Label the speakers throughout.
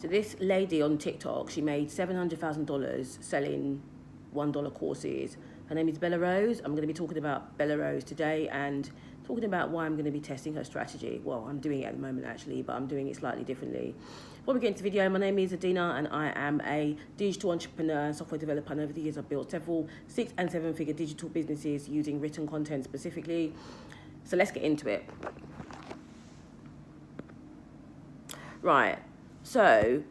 Speaker 1: So this lady on TikTok, she made $700,000 selling $1 courses. Her name is Bella Rose. I'm going to be talking about Bella Rose today and talking about why I'm going to be testing her strategy. Well, I'm doing it at the moment actually, but I'm doing it slightly differently. Before we get into the video, my name is Adina and I am a digital entrepreneur and software developer. And over the years, I've built several 6- and 7-figure digital businesses using written content specifically. So let's get into it. Right. So,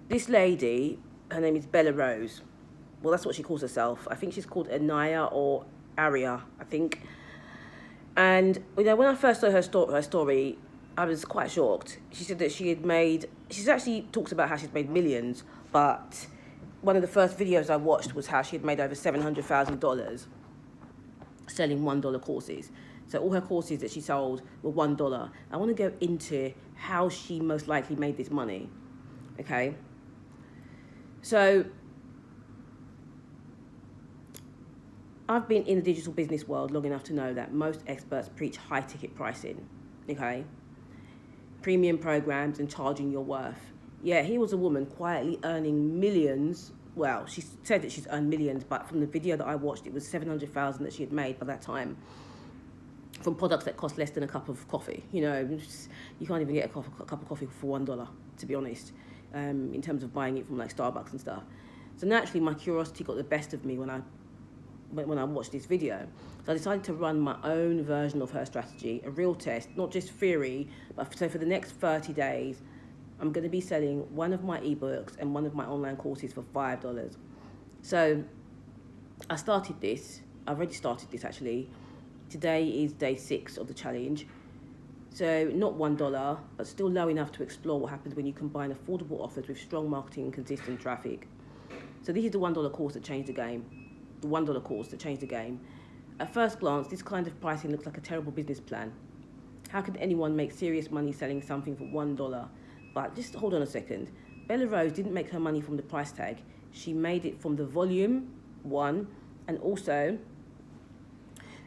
Speaker 1: this lady, her name is Bella Rose. Well, that's what she calls herself. I think she's called Anaya or Aria, I think. And, you know, when I first saw her story, I was quite shocked. She said that she actually talks about how she's made millions, but one of the first videos I watched was how she had made over $700,000 selling $1 courses. So all her courses that she sold were $1. I want to go into how she most likely made this money. Okay. So I've been in the digital business world long enough to know that most experts preach high ticket pricing. Okay. Premium programs and charging your worth. Yeah, here was a woman quietly earning millions. Well, she said that she's earned millions, but from the video that I watched, it was $700,000 that she had made by that time, from products that cost less than a cup of coffee. You know, you can't even get a cup of coffee for $1, to be honest, in terms of buying it from like Starbucks and stuff. So naturally, my curiosity got the best of me when I watched this video. So I decided to run my own version of her strategy, a real test, not just theory, but so for the next 30 days, I'm going to be selling one of my ebooks and one of my online courses for $5. So I started this. I've already started this actually. Today is day 6 of the challenge. So not $1, but still low enough to explore what happens when you combine affordable offers with strong marketing and consistent traffic. So this is the $1 course that changed the game. The $1 course that changed the game. At first glance, this kind of pricing looks like a terrible business plan. How could anyone make serious money selling something for $1? But just hold on a second. Bella Rose didn't make her money from the price tag. She made it from the volume, one, and also...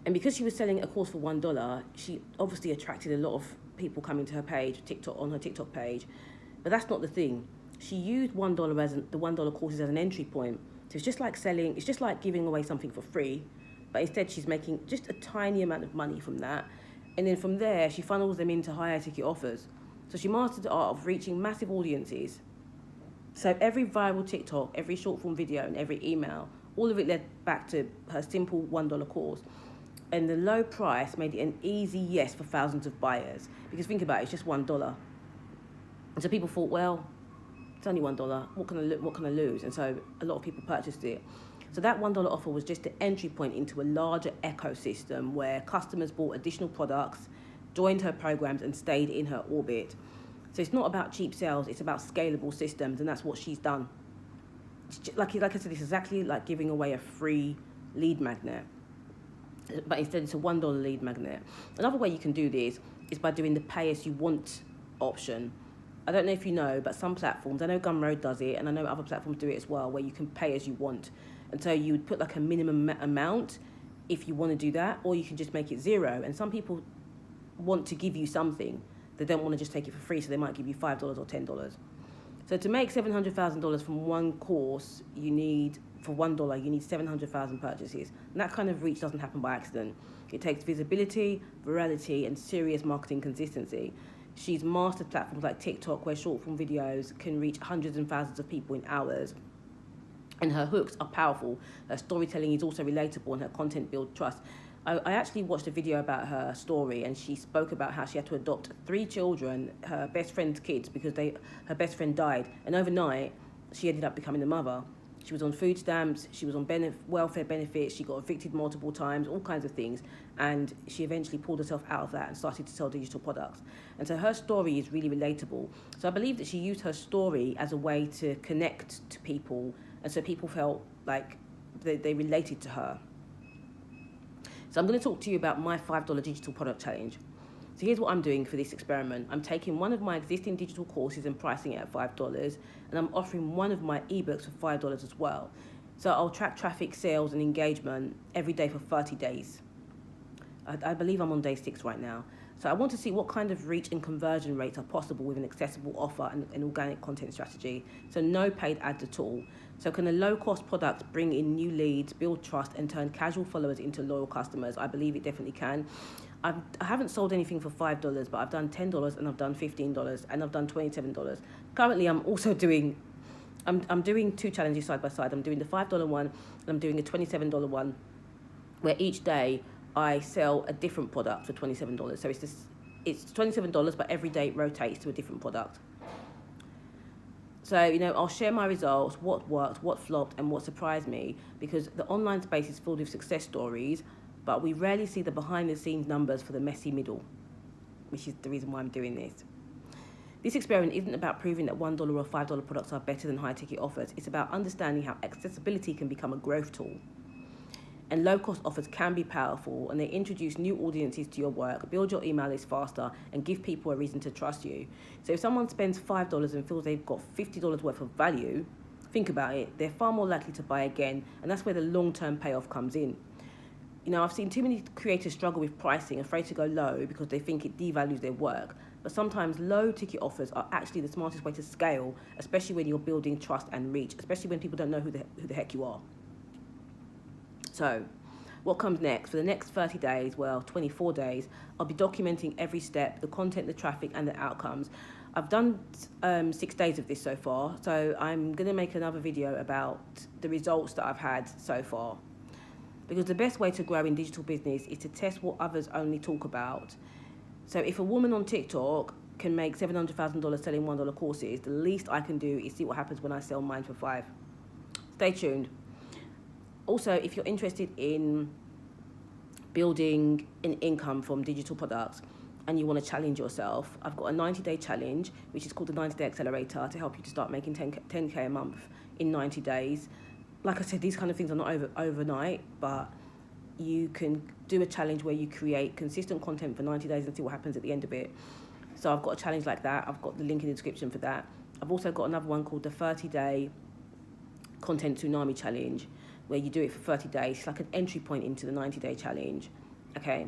Speaker 1: And because she was selling a course for $1, she obviously attracted a lot of people coming to her page, on her TikTok page. But that's not the thing. She used $1 as the $1 courses as an entry point. So it's just like giving away something for free, but instead she's making just a tiny amount of money from that. And then from there, she funnels them into higher ticket offers. So she mastered the art of reaching massive audiences. So every viral TikTok, every short form video, and every email, all of it led back to her simple $1 course. And the low price made it an easy yes for thousands of buyers. Because think about it, it's just $1. And so people thought, well, it's only $1. What can I lose? And so a lot of people purchased it. So that $1 offer was just the entry point into a larger ecosystem where customers bought additional products, joined her programs, and stayed in her orbit. So it's not about cheap sales, it's about scalable systems, and that's what she's done. Like I said, it's exactly like giving away a free lead magnet. But instead it's a $1 lead magnet. Another way you can do this is by doing the pay as you want option. I don't know if you know, but some platforms, I know Gumroad does it, and I know other platforms do it as well, where you can pay as you want. And so you would put like a minimum amount if you want to do that, or you can just make it $0. And some people want to give you something. They don't want to just take it for free, so they might give you $5 or $10. So to make $700,000 from one course, for $1, you need 700,000 purchases. And that kind of reach doesn't happen by accident. It takes visibility, virality, and serious marketing consistency. She's mastered platforms like TikTok, where short form videos can reach hundreds and thousands of people in hours. And her hooks are powerful. Her storytelling is also relatable, and her content builds trust. I actually watched a video about her story, and she spoke about how she had to adopt 3 children, her best friend's kids, because her best friend died. And overnight, she ended up becoming a mother. She was on food stamps, she was on welfare benefits, she got evicted multiple times, all kinds of things. And she eventually pulled herself out of that and started to sell digital products. And so her story is really relatable. So I believe that she used her story as a way to connect to people. And so people felt like they related to her. So I'm going to talk to you about my $5 digital product challenge. So here's what I'm doing for this experiment. I'm taking one of my existing digital courses and pricing it at $5, and I'm offering one of my ebooks for $5 as well. So I'll track traffic, sales, and engagement every day for 30 days. I believe I'm on day 6 right now. So I want to see what kind of reach and conversion rates are possible with an accessible offer and an organic content strategy. So no paid ads at all. So can a low-cost product bring in new leads, build trust, and turn casual followers into loyal customers? I believe it definitely can. I haven't sold anything for $5, but I've done $10 and I've done $15 and I've done $27. Currently, I'm also doing, I'm doing 2 challenges side by side. I'm doing the $5 one and I'm doing a $27 one, where each day I sell a different product for $27. So it's $27, but every day it rotates to a different product. So, you know, I'll share my results, what worked, what flopped, and what surprised me, because the online space is filled with success stories, but we rarely see the behind-the-scenes numbers for the messy middle, which is the reason why I'm doing this. This experiment isn't about proving that $1 or $5 products are better than high-ticket offers. It's about understanding how accessibility can become a growth tool. And low-cost offers can be powerful, and they introduce new audiences to your work, build your email list faster, and give people a reason to trust you. So if someone spends $5 and feels they've got $50 worth of value, think about it, they're far more likely to buy again, and that's where the long-term payoff comes in. You know, I've seen too many creators struggle with pricing, afraid to go low because they think it devalues their work. But sometimes low-ticket offers are actually the smartest way to scale, especially when you're building trust and reach, especially when people don't know who the heck you are. So, what comes next? For the next 30 days, well, 24 days, I'll be documenting every step, the content, the traffic, and the outcomes. I've done 6 days of this so far, so I'm going to make another video about the results that I've had so far. Because the best way to grow in digital business is to test what others only talk about. So if a woman on TikTok can make $700,000 selling $1 courses, the least I can do is see what happens when I sell mine for $5. Stay tuned. Also, if you're interested in building an income from digital products and you want to challenge yourself, I've got a 90-day challenge, which is called the 90-day accelerator, to help you to start making 10K a month in 90 days. Like I said, these kind of things are not overnight, but you can do a challenge where you create consistent content for 90 days and see what happens at the end of it. So I've got a challenge like that. I've got the link in the description for that. I've also got another one called the 30-day content tsunami challenge, where you do it for 30 days. It's like an entry point into the 90-day challenge. Okay,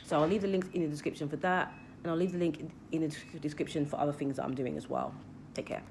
Speaker 1: so I'll leave the links in the description for that, and I'll leave the link in the description for other things that I'm doing as well. Take care.